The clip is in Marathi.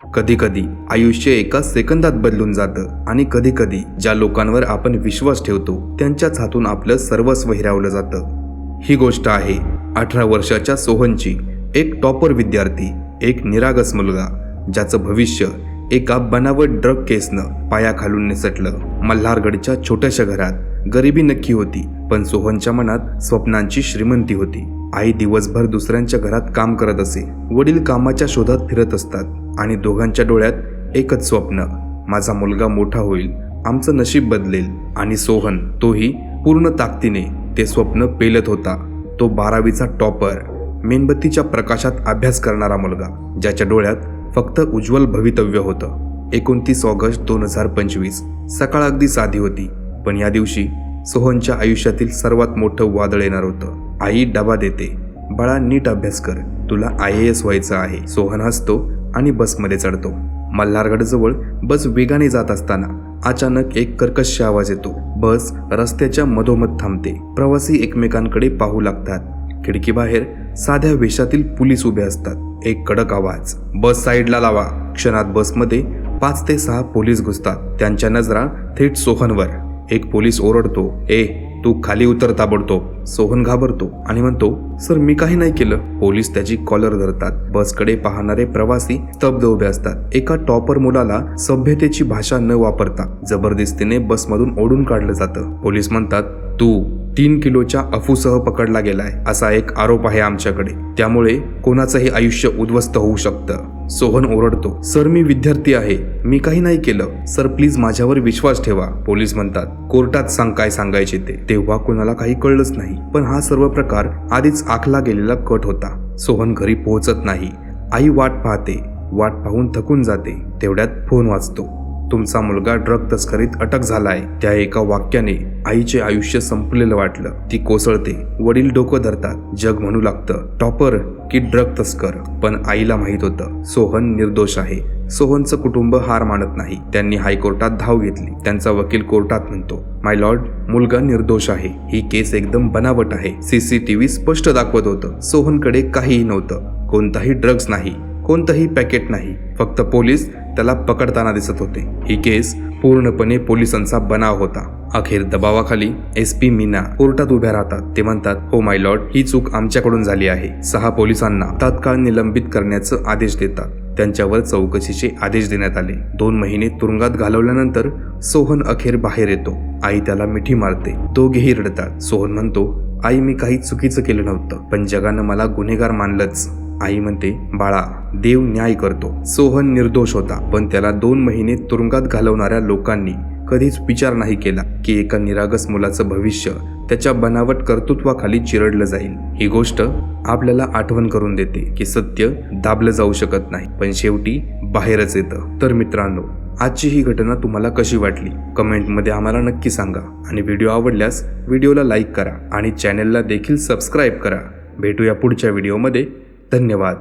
कधी कधी आयुष्य एका सेकंदात बदलून जातं आणि कधी कधी ज्या लोकांवर आपण विश्वास ठेवतो त्यांच्याच हातून आपलं सर्वस्व हिरावलं जातं। ही गोष्ट आहे 18 वर्षाच्या सोहनची। एक टॉपर विद्यार्थी, एक निरागस मुलगा ज्याचं भविष्य एका बनावट ड्रग केसनं पायाखालून निसटलं। मल्हारगडच्या छोट्याशा घरात गरिबी नक्की होती, पण सोहनच्या मनात स्वप्नांची श्रीमंती होती। आई दिवसभर दुसऱ्यांच्या घरात काम करत असे, वडील कामाच्या शोधात फिरत असतात आणि दोघांच्या डोळ्यात एकच स्वप्न, माझा मुलगा मोठा होईल, आमचं नशीब बदलेल। आणि सोहन, तोही पूर्ण ताकदीने ते स्वप्न पेलत होता। तो 12वीचा टॉपर, मेणबत्तीच्या प्रकाशात अभ्यास करणारा मुलगा, ज्याच्या डोळ्यात फक्त उज्ज्वल भवितव्य होतं। 29 ऑगस्ट 2025 सकाळ अगदी साधी होती, पण या दिवशी सोहनच्या आयुष्यातील सर्वात मोठं वादळ येणार होतं। आई डबा देते, बाळा नीट अभ्यास कर, तुला IAS व्हायचं आहे। सोहन हसतो आणि बसमध्ये चढतो। मल्हारगडजवळ बस वेगाने जात असताना अचानक एक कर्कश आवाज येतो। बस रस्त्याच्या मधोमध थांबते। प्रवासी एकमेकांकडे पाहू लागतात। खिडकीबाहेर साध्या वेशातील पोलीस उभे असतात। एक कडक आवाज, बस साईडला लावा। क्षणात बसमध्ये 5 ते 6 पोलीस घुसतात। त्यांच्या नजरा थेट सोहनवर। एक पोलीस ओरडतो, ए तू खाली उतर ताबडतोब। सोहन घाबरतो आणि म्हणतो, सर मी काही नाही केलं। पोलीस त्याची कॉलर धरतात। बसकडे पाहणारे प्रवासी स्तब्ध उभे असतात। एका टॉपर मुलाला सभ्यतेची भाषा न वापरता जबरदस्तीने बसमधून ओढून काढलं जातं। पोलीस म्हणतात, तू 3 किलोच्या अफूसह पकडला गेलाय असा एक आरोप आहे आमच्याकडे, त्यामुळे कोणाचंही आयुष्य उद्ध्वस्त होऊ शकतं। सोहन ओरडतो, सर मी विद्यार्थी आहे, मी काही नाही केलं, सर प्लीज माझ्यावर विश्वास ठेवा। पोलीस म्हणतात, कोर्टात सांग काय सांगायचे ते। तेव्हा कोणाला काही कळलंच नाही, पण हा सर्व प्रकार आधीच आखला गेलेला कट होता। सोहन घरी पोहोचत नाही। आई वाट पाहते, वाट पाहून थकून जाते। तेवढ्यात फोन वाजतो, तुमचा मुलगा ड्रग तस्करीत अटक झालाय। त्या एका वाक्याने आईचे आयुष्य संपलेलं वाटलं। ती कोसळते। वडील डोकं धरतात। जग म्हणू लागतं टॉपर की ड्रग तस्कर, पण आईला माहित होतं सोहन निर्दोष आहे। सोहनचं कुटुंब हार मानत नाही। त्यांनी हायकोर्टात धाव घेतली। त्यांचा वकील कोर्टात म्हणतो, माय लॉर्ड, मुलगा निर्दोष आहे, ही केस एकदम बनावट आहे। CCTV स्पष्ट दाखवत होतं सोहनकडे काहीही नव्हतं, कोणताही ड्रग्ज नाही, कोणतंही पॅकेट नाही, फक्त पोलीस त्याला पकडताना दिसत होते। ही केस पूर्णपणे पोलिसांचा बनाव होता। अखेर दबावाखाली SP मीना कोर्टात उभ्या राहतात। ते म्हणतात, हो माय लॉर्ड, ही चूक आमच्याकडून झाली आहे। 6 पोलिसांना तात्काळ निलंबित करण्याचे आदेश देतात। त्यांच्यावर चौकशीचे आदेश देण्यात आले। 2 महिने तुरुंगात घालवल्यानंतर सोहन अखेर बाहेर येतो। आई त्याला मिठी मारते। दोघेही रडतात। सोहन म्हणतो, आई मी काही चुकीचं केलं नव्हतं, पण जगानं मला गुन्हेगार मानलंच। आई म्हणते, बाळा देव न्याय करतो। सोहन निर्दोष होता, पण त्याला 2 महिने तुरुंगात घालवणाऱ्या लोकांनी कधीच विचार नाही केला की एका निरागस मुलाचं भविष्य त्याच्या बनावट कर्तृत्वाखाली चिरडलं जाईल। ही गोष्ट आपल्याला आठवण करून देते की सत्य दाबलं जाऊ शकत नाही, पण शेवटी बाहेरच येतं। तर मित्रांनो, आजची ही घटना तुम्हाला कशी वाटली कमेंटमध्ये आम्हाला नक्की सांगा। आणि व्हिडिओ आवडल्यास व्हिडिओला लाईक करा आणि चॅनलला देखील सबस्क्राईब करा। भेटूया पुढच्या व्हिडिओमध्ये। धन्यवाद।